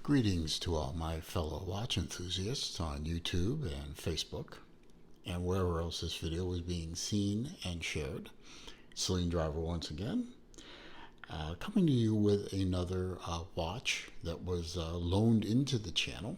Greetings to all my fellow watch enthusiasts on YouTube and Facebook, and wherever else this video is being seen and shared. Celine Driver once again, coming to you with another watch that was loaned into the channel.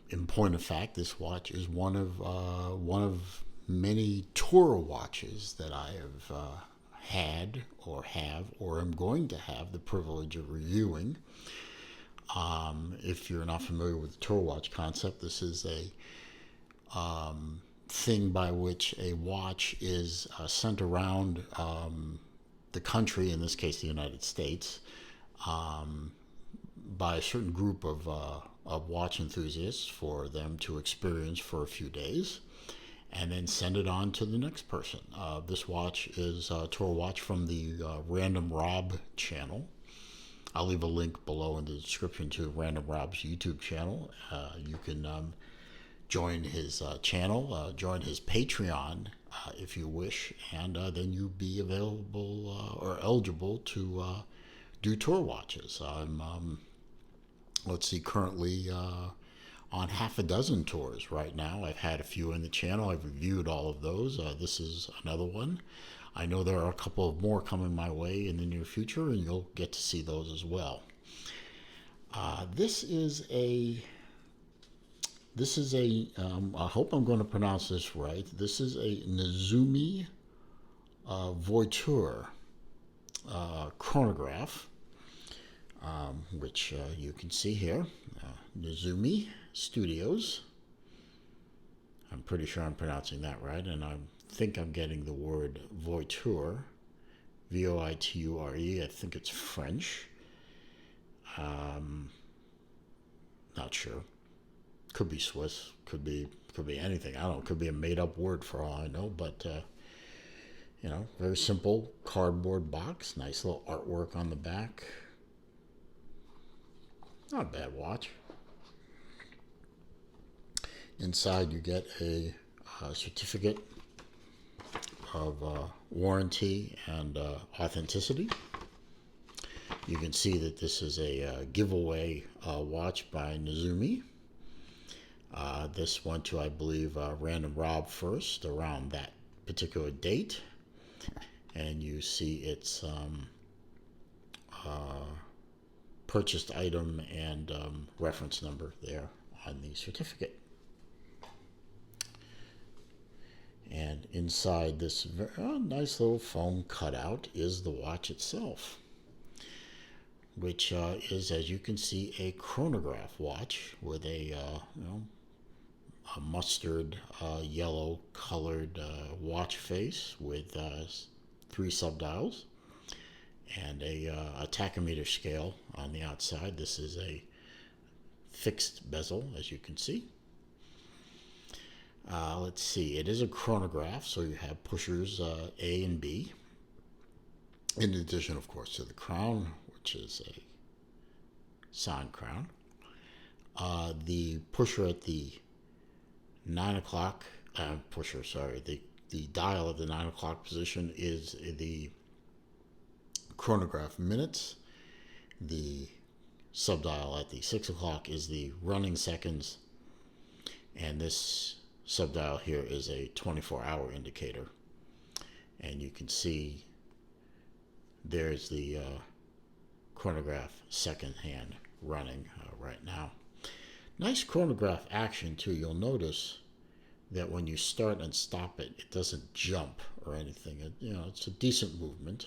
In point of fact, this watch is one of many tour watches that I have had or am going to have the privilege of reviewing. If you're not familiar with the tour watch concept, this is a thing by which a watch is sent around the country, in this case the United States, by a certain group of watch enthusiasts for them to experience for a few days, and then send it on to the next person. This watch is a tour watch from the Random Rob channel. I'll leave a link below in the description to Random Rob's YouTube channel. You can join his channel, join his Patreon if you wish, and then you'll be available or eligible to do tour watches. I'm, currently on half a dozen tours right now. I've had a few in the channel. I've reviewed all of those. This is another one. I know there are a couple of more coming my way in the near future, and you'll get to see those as well. This is a I hope I'm going to pronounce this right. This is a Nezumi Voiture chronograph, which you can see here. Nezumi Studios. I'm pretty sure I'm pronouncing that right, and I think I'm getting the word Voiture, Voiture. I think it's French. Not sure. Could be Swiss. Could be anything. I don't know. Could be a made-up word for all I know. But very simple cardboard box. Nice little artwork on the back. Not a bad watch. Inside you get a certificate of warranty and authenticity. You can see that this is a giveaway watch by Nezumi. This went to, I believe, Random Rob first around that particular date. And you see its purchased item and reference number there on the certificate. And inside this nice little foam cutout is the watch itself, which is, as you can see, a chronograph watch with a mustard yellow colored watch face with 3 subdials and a tachometer scale on the outside. This is a fixed bezel, as you can see. Let's see, it is a chronograph, so you have pushers A and B, in addition, of course, to the crown, which is a sound crown. The pusher at the 9 o'clock, the dial of the 9 o'clock position is the chronograph minutes. The subdial at the 6 o'clock is the running seconds, and this subdial here is a 24-hour indicator. And you can see there's the chronograph second hand running right now. Nice chronograph action too. You'll notice that when you start and stop it, it doesn't jump or anything. It's a decent movement.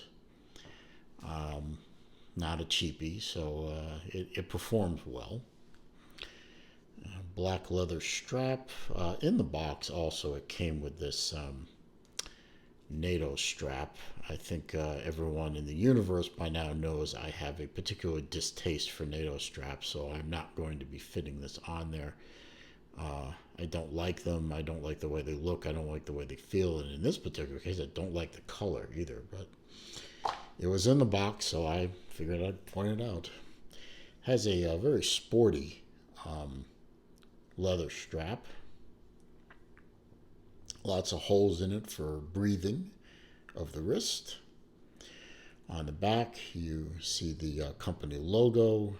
Not a cheapie, so it performs well. Black leather strap. In the box also it came with this NATO strap. I think everyone in the universe by now knows I have a particular distaste for NATO straps, so I'm not going to be fitting this on there. I don't like them. I don't like the way they look. I don't like the way they feel. And in this particular case, I don't like the color either. But it was in the box, so I figured I'd point it out. Has a very sporty leather strap. Lots of holes in it for breathing of the wrist. On the back, you see the company logo,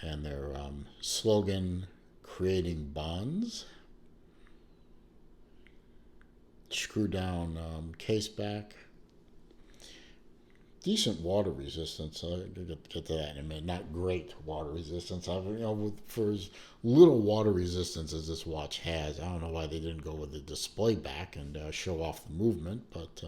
and their slogan, creating bonds. Screw down case back. Decent water resistance. I'll get to that in a minute. Not great water resistance. For as little water resistance as this watch has, I don't know why they didn't go with the display back and show off the movement. But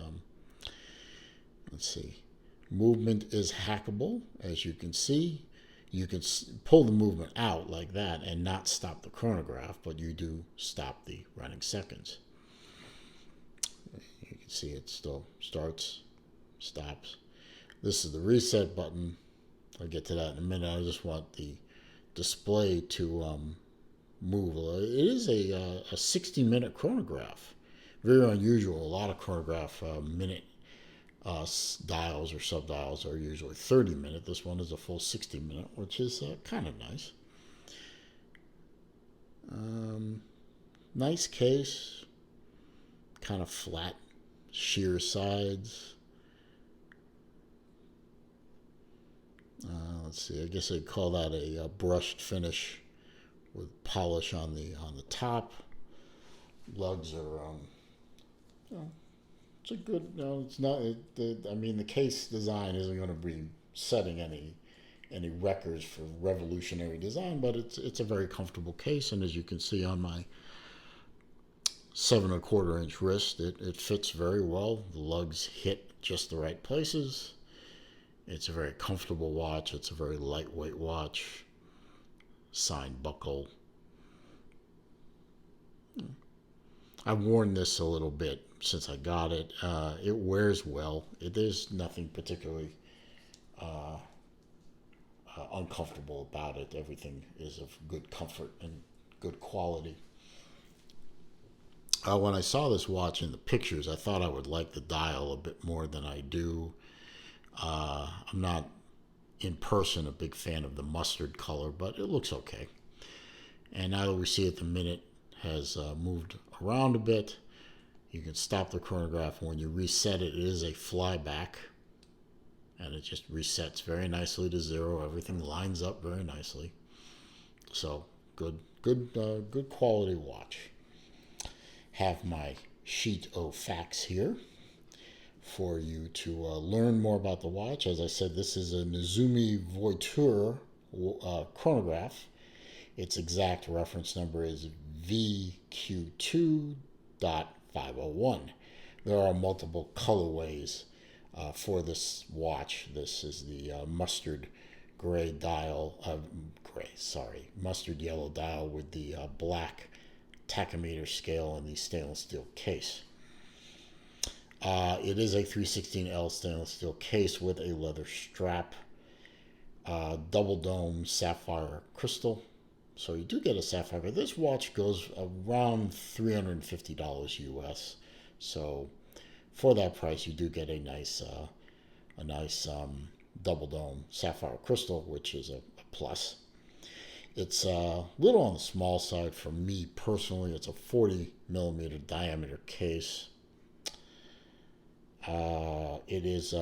let's see. Movement is hackable, as you can see. You can pull the movement out like that and not stop the chronograph, but you do stop the running seconds. You can see it still starts, stops. This is the reset button. I'll get to that in a minute. I just want the display to move. It is a 60-minute chronograph. Very unusual. A lot of chronograph minute dials or sub-dials are usually 30-minute. This one is a full 60-minute, which is kind of nice. Nice case. Kind of flat, sheer sides. Let's see. I guess I'd call that a brushed finish with polish on the top. Lugs are, it's a good. It's not. I mean, the case design isn't going to be setting any records for revolutionary design, but it's a very comfortable case, and as you can see on my 7.25-inch wrist, it fits very well. The lugs hit just the right places. It's a very comfortable watch. It's a very lightweight watch. Signed buckle. I've worn this a little bit since I got it. It wears well. There's nothing particularly uncomfortable about it. Everything is of good comfort and good quality. When I saw this watch in the pictures, I thought I would like the dial a bit more than I do. I'm not, in person, a big fan of the mustard color, but it looks okay. And now that we see it, the minute has moved around a bit. You can stop the chronograph. When you reset it, it is a flyback, and it just resets very nicely to 0. Everything lines up very nicely. So good quality watch. Have my sheet of facts here for you to learn more about the watch. As I said, this is a Nezumi Voiture chronograph. Its exact reference number is VQ2.501. There are multiple colorways for this watch. This is the mustard yellow dial with the black tachometer scale and the stainless steel case. It is a 316L stainless steel case with a leather strap, double dome sapphire crystal. So you do get a sapphire, but this watch goes around $350 US. So for that price, you do get a nice double dome sapphire crystal, which is a plus. It's a little on the small side for me personally. It's a 40mm diameter case. It is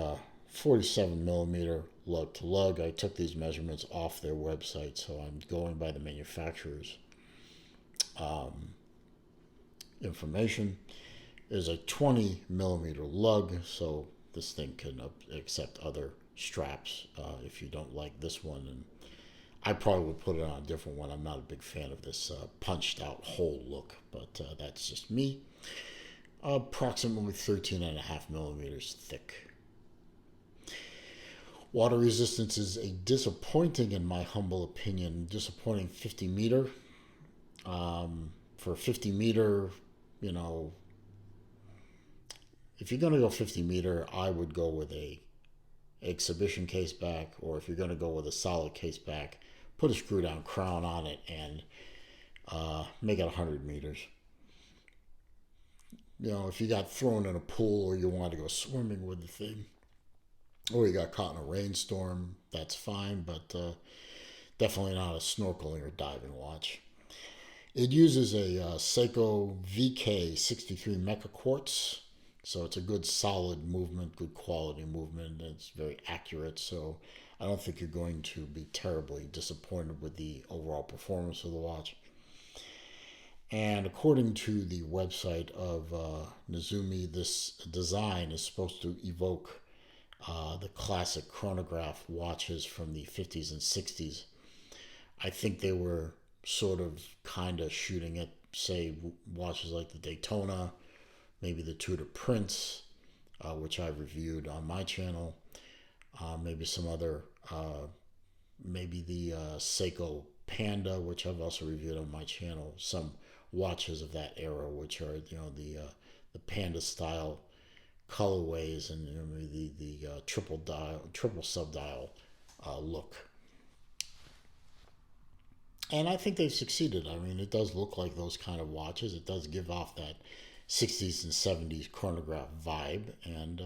47mm lug to lug. I took these measurements off their website, so I'm going by the manufacturer's information. There's a 20mm lug, so this thing can accept other straps if you don't like this one. And I probably would put it on a different one. I'm not a big fan of this punched out hole look, but that's just me. Approximately 13.5mm thick. Water resistance is a disappointing, in my humble opinion, 50 meter. For 50 meter, if you're going to go 50 meter, I would go with a exhibition case back, or if you're going to go with a solid case back, put a screw down crown on it and make it 100 meters. If you got thrown in a pool or you wanted to go swimming with the thing, or you got caught in a rainstorm, that's fine, but definitely not a snorkeling or diving watch. It uses a Seiko VK63 Mecha Quartz So it's a good solid movement, good quality movement. It's very accurate. So I don't think you're going to be terribly disappointed with the overall performance of the watch. And according to the website of Nezumi, this design is supposed to evoke the classic chronograph watches from the 50s and 60s. I think they were sort of kind of shooting at, say, watches like the Daytona, maybe the Tudor Prince, which I reviewed on my channel, maybe some other, maybe the Seiko Panda, which I've also reviewed on my channel. Some watches of that era, which are the Panda style colorways and the triple dial, triple sub dial look. And I think they've succeeded. I mean, it does look like those kind of watches. It does give off that 60s and 70s chronograph vibe, and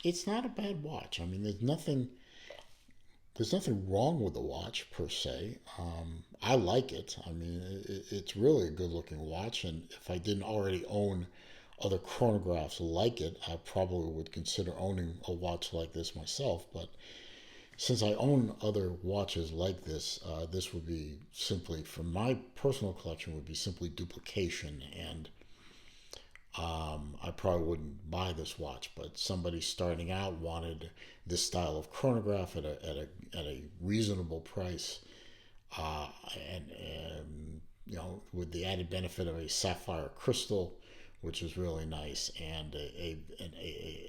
it's not a bad watch. I mean, there's nothing wrong with the watch per se. I like it. I mean, it's really a good looking watch, and if I didn't already own other chronographs like it, I probably would consider owning a watch like this myself. But since I own other watches like this, this would be simply, from my personal collection, would be simply duplication, and I probably wouldn't buy this watch. But somebody starting out wanted this style of chronograph at a reasonable price, uh, and with the added benefit of a sapphire crystal, which is really nice, and a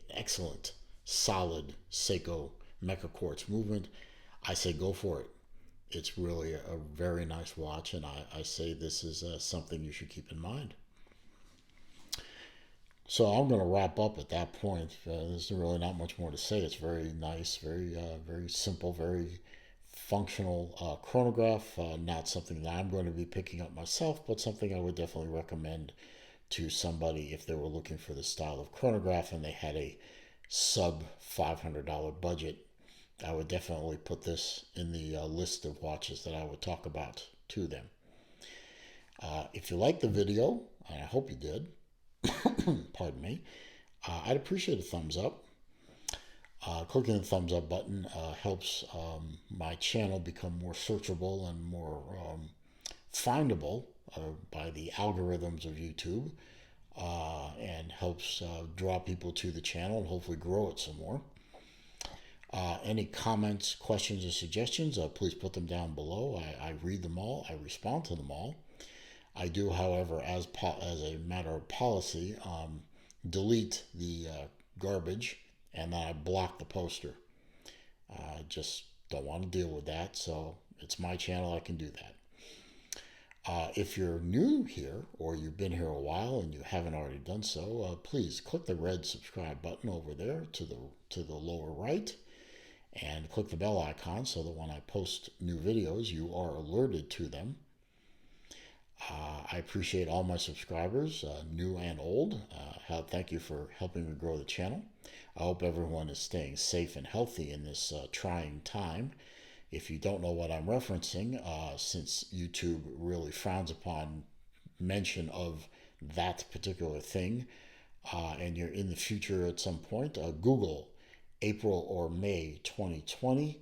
excellent solid Seiko Mecha Quartz movement, I say go for it. It's really a very nice watch, and I say this is something you should keep in mind. So I'm going to wrap up at that point. There's really not much more to say. It's very nice, very simple, very functional chronograph. Not something that I'm going to be picking up myself, but something I would definitely recommend to somebody if they were looking for this style of chronograph and they had a sub $500 budget. I would definitely put this in the list of watches that I would talk about to them. If you liked the video, and I hope you did, pardon me, I'd appreciate a thumbs up. Clicking the thumbs up button helps my channel become more searchable and more findable by the algorithms of YouTube, and helps draw people to the channel and hopefully grow it some more. Any comments, questions, or suggestions, please put them down below. I read them all. I respond to them all. I do, however, as a matter of policy, delete the garbage, and then I block the poster. I just don't want to deal with that, so it's my channel. I can do that. If you're new here or you've been here a while and you haven't already done so, please click the red subscribe button over there to the lower right, and click the bell icon so that when I post new videos, you are alerted to them. I appreciate all my subscribers, new and old. Thank you for helping me grow the channel. I hope everyone is staying safe and healthy in this trying time. If you don't know what I'm referencing, since YouTube really frowns upon mention of that particular thing, and you're in the future at some point, Google April or May 2020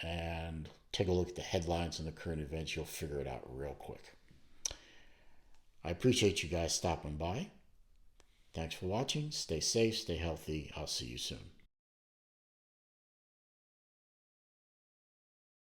and take a look at the headlines and the current events. You'll figure it out real quick. I appreciate you guys stopping by. Thanks for watching. Stay safe, stay healthy. I'll see you soon.